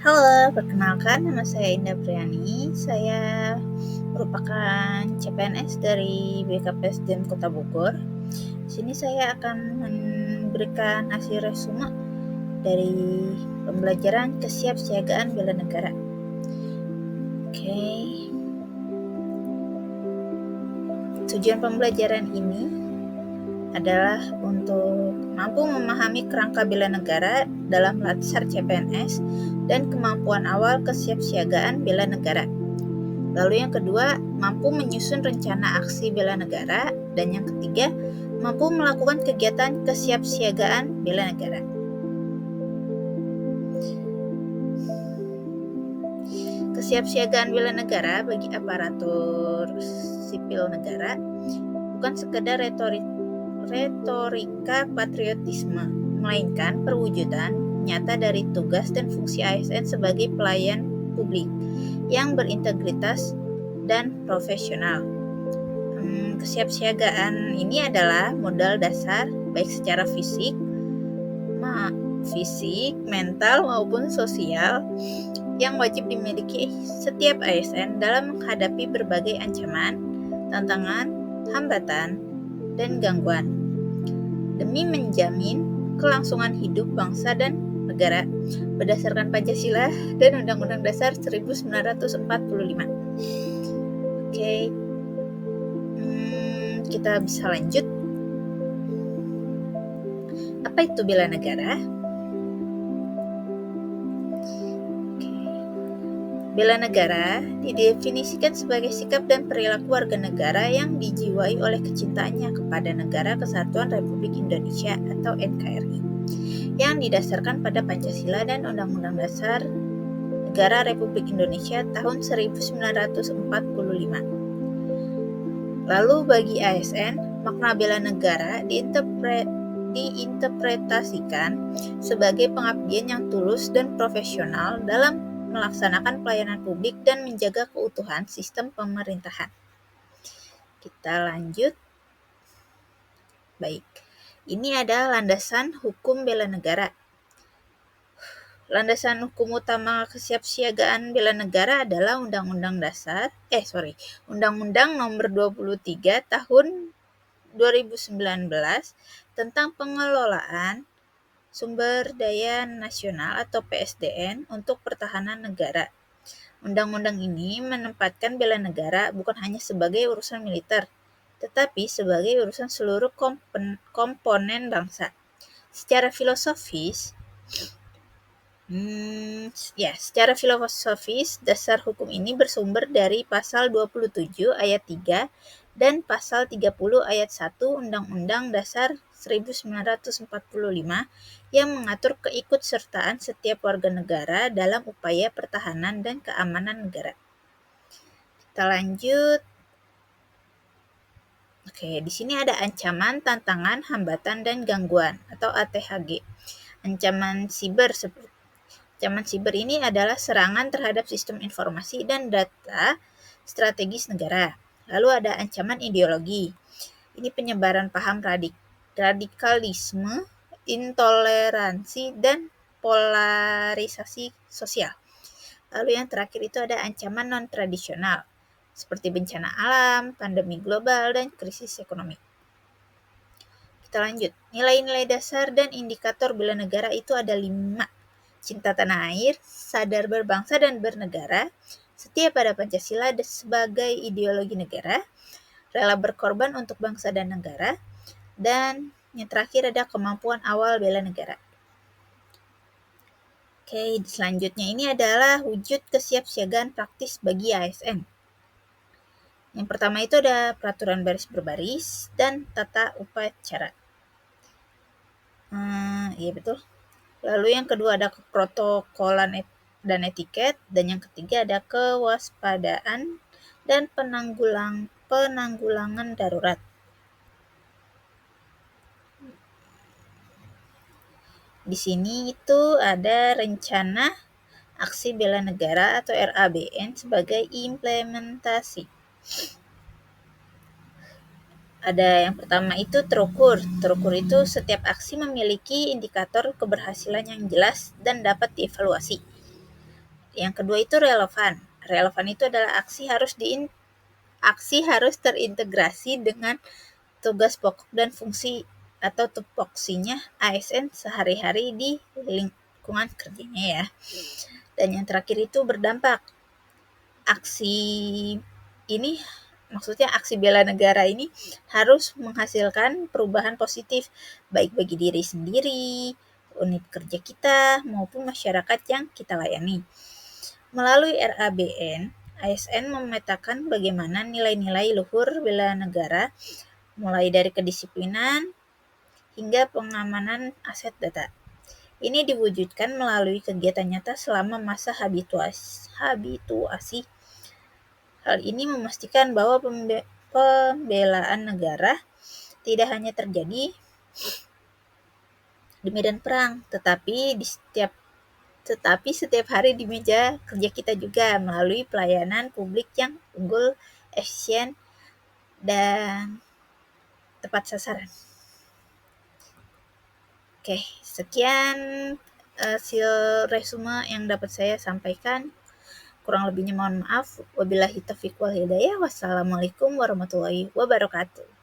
Halo, perkenalkan nama saya Indah Priani. Saya merupakan CPNS dari BKPSDM Kota Bogor. Di sini saya akan memberikan hasil resume dari pembelajaran kesiapsiagaan bela negara. Oke. Tujuan pembelajaran ini adalah untuk mampu memahami kerangka bela negara dalam latsar CPNS dan kemampuan awal kesiapsiagaan bela negara. Lalu yang kedua, mampu menyusun rencana aksi bela negara. Dan yang ketiga, mampu melakukan kegiatan kesiapsiagaan bela negara. Kesiapsiagaan bela negara bagi aparatur sipil negara bukan sekedar retorika patriotisme, melainkan perwujudan nyata dari tugas dan fungsi ASN sebagai pelayan publik yang berintegritas dan profesional. Kesiapsiagaan ini adalah modal dasar baik secara fisik, mental maupun sosial yang wajib dimiliki setiap ASN dalam menghadapi berbagai ancaman, tantangan, hambatan, dan gangguan demi menjamin kelangsungan hidup bangsa dan negara berdasarkan Pancasila dan Undang-Undang Dasar 1945. Oke, kita bisa lanjut. Apa itu bela negara? Bela negara didefinisikan sebagai sikap dan perilaku warga negara yang dijiwai oleh kecintaannya kepada Negara Kesatuan Republik Indonesia atau NKRI, yang didasarkan pada Pancasila dan Undang-Undang Dasar Negara Republik Indonesia tahun 1945. Lalu bagi ASN, makna bela negara diinterpretasikan sebagai pengabdian yang tulus dan profesional dalam melaksanakan pelayanan publik dan menjaga keutuhan sistem pemerintahan. Kita lanjut. Baik, ini adalah landasan hukum bela negara. Landasan hukum utama kesiapsiagaan bela negara adalah Undang-Undang Nomor 23 Tahun 2019 tentang pengelolaan Sumber Daya Nasional atau PSDN untuk pertahanan negara. Undang-undang ini menempatkan bela negara bukan hanya sebagai urusan militer, tetapi sebagai urusan seluruh komponen bangsa. Secara filosofis, dasar hukum ini bersumber dari pasal 27 ayat 3 dan pasal 30 ayat 1 Undang-Undang Dasar 1945 yang mengatur keikutsertaan setiap warga negara dalam upaya pertahanan dan keamanan negara. Kita lanjut. Oke, di sini ada ancaman, tantangan, hambatan, dan gangguan atau ATHG. Ancaman siber ini adalah serangan terhadap sistem informasi dan data strategis negara. Lalu ada ancaman ideologi. Ini penyebaran paham radikalisme, intoleransi, dan polarisasi sosial. Lalu yang terakhir itu ada ancaman non-tradisional, seperti bencana alam, pandemi global, dan krisis ekonomi. Kita lanjut. Nilai-nilai dasar dan indikator bela negara itu ada 5. Cinta tanah air, sadar berbangsa dan bernegara, setia pada Pancasila sebagai ideologi negara, rela berkorban untuk bangsa dan negara, dan yang terakhir ada kemampuan awal bela negara. Oke, selanjutnya ini adalah wujud kesiapsiagaan praktis bagi ASN. Yang pertama itu ada peraturan baris berbaris dan tata upacara. Iya betul. Lalu yang kedua ada keprotokolan dan etiket, dan yang ketiga ada kewaspadaan dan penanggulangan darurat. Di sini itu ada rencana aksi bela negara atau RABN sebagai implementasi. Ada yang pertama itu terukur. Terukur itu setiap aksi memiliki indikator keberhasilan yang jelas dan dapat dievaluasi. Yang kedua itu relevan. Relevan itu adalah aksi harus terintegrasi dengan tugas pokok dan fungsi atau tupoksinya ASN sehari-hari di lingkungan kerjanya ya. Dan yang terakhir itu berdampak. Aksi ini maksudnya aksi bela negara ini harus menghasilkan perubahan positif baik bagi diri sendiri, unit kerja kita, maupun masyarakat yang kita layani. Melalui RABN, ASN memetakan bagaimana nilai-nilai luhur bela negara mulai dari kedisiplinan hingga pengamanan aset data. Ini diwujudkan melalui kegiatan nyata selama masa habituasi. Hal ini memastikan bahwa pembelaan negara tidak hanya terjadi di medan perang, tetapi setiap hari di meja kerja kita juga melalui pelayanan publik yang unggul, efisien, dan tepat sasaran. Oke, sekian hasil resume yang dapat saya sampaikan. Kurang lebihnya mohon maaf. Wabillahi taufiq wal hidayah. Wassalamualaikum warahmatullahi wabarakatuh.